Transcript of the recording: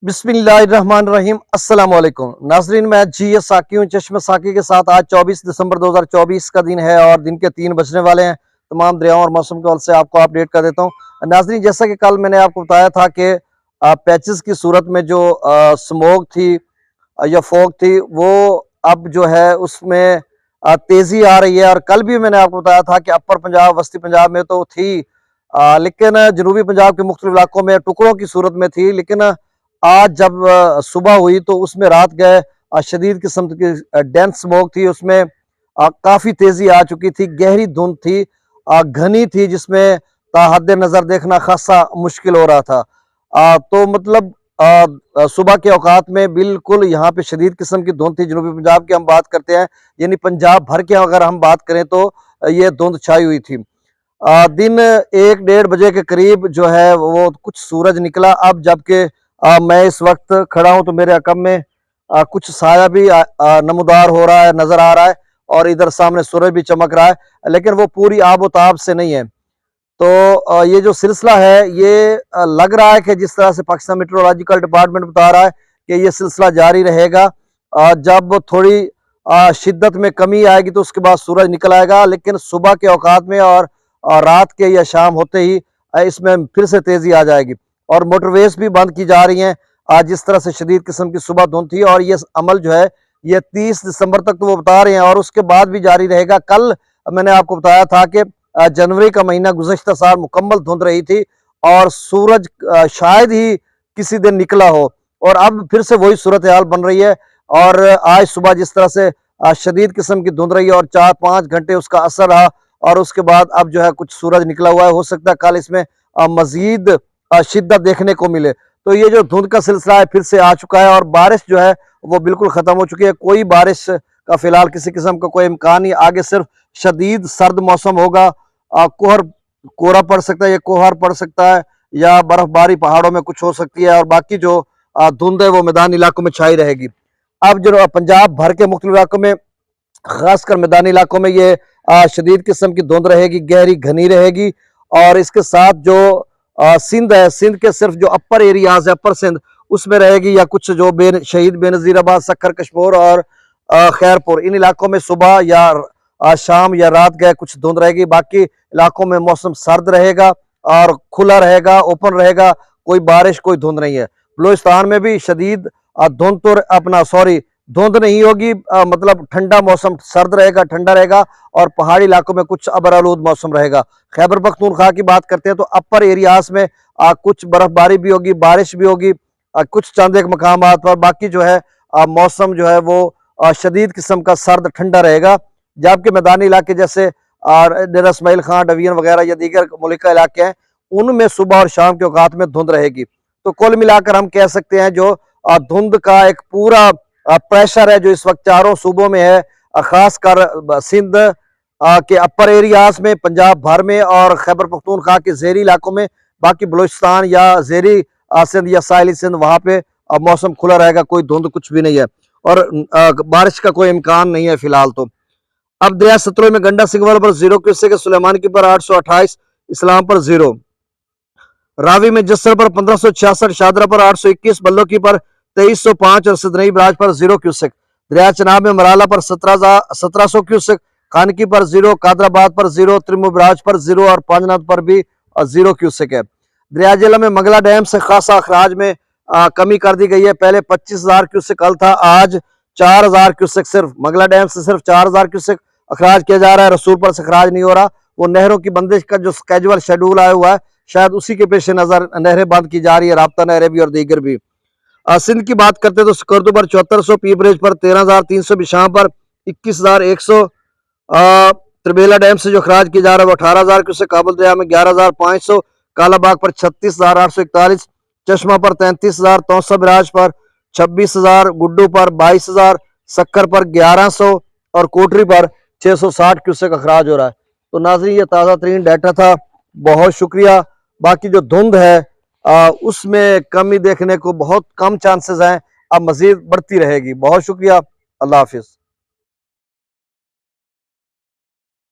बिस्मिल्लाहिर्रहमानिर्रहीम अस्सलाम वालेकुम नाजरीन, मैं जी साकी हूँ चश्मे साकी के साथ। आज 24 दिसंबर 2024 का दिन है और दिन के 3 बजने वाले हैं। तमाम दरियाओं और मौसम के हवाले से आपको अपडेट कर देता हूँ। नाजरीन, जैसा कि कल मैंने आपको बताया था कि पैचेस की सूरत में जो स्मोक थी या फॉग थी, वो अब जो है उसमें तेजी आ रही है। और कल भी मैंने आपको बताया था कि अपर पंजाब, वस्ती पंजाब में तो थी, लेकिन जनूबी पंजाब के मुख्तलिफ इलाकों में टुकड़ों की सूरत में थी। लेकिन आज जब सुबह हुई तो उसमें रात गए शदीद किस्म की डेंस स्मोक थी। उसमें काफी तेजी आ चुकी थी, गहरी धुंध थी, घनी थी, जिसमें ताहद नजर देखना खासा मुश्किल हो रहा था। तो मतलब सुबह के औकात में बिल्कुल यहाँ पे शदीद किस्म की धुंध थी। जनूबी पंजाब की हम बात करते हैं, यानी पंजाब भर के अगर हम बात करें तो ये धुंध छाई हुई थी। दिन 1-1:30 बजे के करीब जो है वो कुछ सूरज निकला। अब जबकि मैं इस वक्त खड़ा हूं तो मेरे अकब में कुछ साया भी नमदार हो रहा है, नजर आ रहा है, और इधर सामने सूरज भी चमक रहा है, लेकिन वो पूरी आबोताब से नहीं है। तो ये जो सिलसिला है ये लग रहा है कि जिस तरह से पाकिस्तान मेट्रोलॉजिकल डिपार्टमेंट बता रहा है कि ये सिलसिला जारी रहेगा। जब थोड़ी शिद्दत में कमी आएगी तो उसके बाद सूरज निकल आएगा, लेकिन सुबह के औकात में और रात के या शाम होते ही इसमें फिर से तेजी आ जाएगी। और मोटरवेज भी बंद की जा रही हैं। आज जिस तरह से शदीद किस्म की सुबह धुंध थी, और ये अमल जो है ये 30 दिसंबर तक तो वो बता रहे हैं और उसके बाद भी जारी रहेगा। कल मैंने आपको बताया था कि जनवरी का महीना गुज़श्ता साल मुकम्मल धुंध रही थी और सूरज शायद ही किसी दिन निकला हो, और अब फिर से वही सूरत हाल बन रही है। और आज सुबह जिस तरह से शदीद किस्म की धुंध रही है और 4-5 घंटे उसका असर रहा, और उसके बाद अब जो है कुछ सूरज निकला हुआ है। हो सकता है कल इसमें मजीद शिद्दत देखने को मिले। तो ये जो धुंध का सिलसिला है फिर से आ चुका है, और बारिश जो है वो बिल्कुल खत्म हो चुकी है। कोई बारिश का फिलहाल किसी किस्म का कोई इम्कान नहीं। आगे सिर्फ शदीद सर्द मौसम होगा, कोहरा पड़ सकता है, या कोहर पड़ सकता है, या बर्फबारी पहाड़ों में कुछ हो सकती है, और बाकी जो धुंध है वो मैदानी इलाकों में छाई रहेगी। अब जो पंजाब भर के मुख्तलिफ इलाकों में, खासकर मैदानी इलाकों में, ये शदीद किस्म की धुंध रहेगी, गहरी घनी रहेगी। और इसके साथ जो सिंध है, सिंध के सिर्फ जो अपर एरियाज है, अपर सिंध, उसमें रहेगी, या कुछ जो शहीद बेनजीराबाद, सक्खर, कशमोर और खैरपुर, इन इलाकों में सुबह या शाम या रात गए कुछ धुंध रहेगी। बाकी इलाकों में मौसम सर्द रहेगा और खुला रहेगा, ओपन रहेगा, कोई बारिश कोई धुंध नहीं है। बलूचिस्तान में भी शदीद धुंध तो अपना सॉरी धुंध नहीं होगी, मतलब ठंडा मौसम, सर्द रहेगा, ठंडा रहेगा, और पहाड़ी इलाकों में कुछ अबरालूद मौसम रहेगा। खैबर पख्तूनख्वा की बात करते हैं तो अपर एरियाज में कुछ बर्फबारी भी होगी, बारिश भी होगी कुछ चंद एक मकामात पर। बाकी जो है मौसम जो है वो शदीद किस्म का सर्द ठंडा रहेगा। जबकि मैदानी इलाके जैसे डेरा इस्माइल खां, डवीन वगैरह या दीगर मुल्का इलाके हैं, उनमें सुबह और शाम के औकात में धुंध रहेगी। तो कुल मिलाकर हम कह सकते हैं जो धुंध का एक पूरा प्रेशर है जो इस वक्त चारों सूबों में है, खासकर सिंध के अपर एरियाज में, पंजाब भर में, और खैबर पख्तूनख्वा के ज़ेरी इलाकों में। बाकी बलूचिस्तान या ज़ेरी सिंध या साहिली सिंध, वहाँ पे मौसम खुला रहेगा, कोई धुंध कुछ भी नहीं है, और बारिश का कोई इम्कान नहीं है फिलहाल। तो अब दरिया सतलुज में गंडा सिंगवाल पर 0 क्यूसेक, सुलेमान की पर 828, इस्लाम पर 0, रावी में जस्सर पर 1566, शादरा पर 821, बल्लो की पर 2305 और सिदनई बराज पर 0 क्यूसेक। दरिया चनाब में मराला पर 1700 क्यूसेक, खानकी पर 0, कादराबाद पर 0, त्रिमु बराज पर 0 और पांचनाथ पर भी 0 क्यूसेक है। दरिया जिला में मंगला डैम से खासा अखराज में कमी कर दी गई है। पहले 25,000 क्यूसेक कल था, आज 4,000 क्यूसेक सिर्फ मंगला डैम से सिर्फ 4,000 क्यूसेक अखराज किया जा रहा है। रसूलपुर से अखराज नहीं हो रहा। वो नहरों की बंदिश का जो स्केजुअल शेड्यूल आया हुआ है, शायद उसी के पेश नजर नहरें बंद की जा रही है, राब्ता नहरें भी और दीगर भी। सिंध की बात करते हैं तो स्कर्दो पर 7400, पी ब्रिज पर 13,300, बिशां पर 21,100, त्रिबेला डैम से जो खराज किया जा रहा है वो 18,000 क्यूसेक, काबुल दरिया में 11,500, कालाबाग पर 36,841, चश्मा पर 33,000, तौसा बराज पर 26,000, गुड्डू पर 22,000, सक्कर पर 1100 और कोटरी पर 660 क्यूसेक अखराज हो रहा है। तो नाज़रीन, ये ताज़ा तरीन डाटा था, बहुत शुक्रिया। बाकी जो धुंध है उसमें कमी देखने को बहुत कम चांसेस हैं, अब मजीद बढ़ती रहेगी। बहुत शुक्रिया, अल्लाह हाफिज।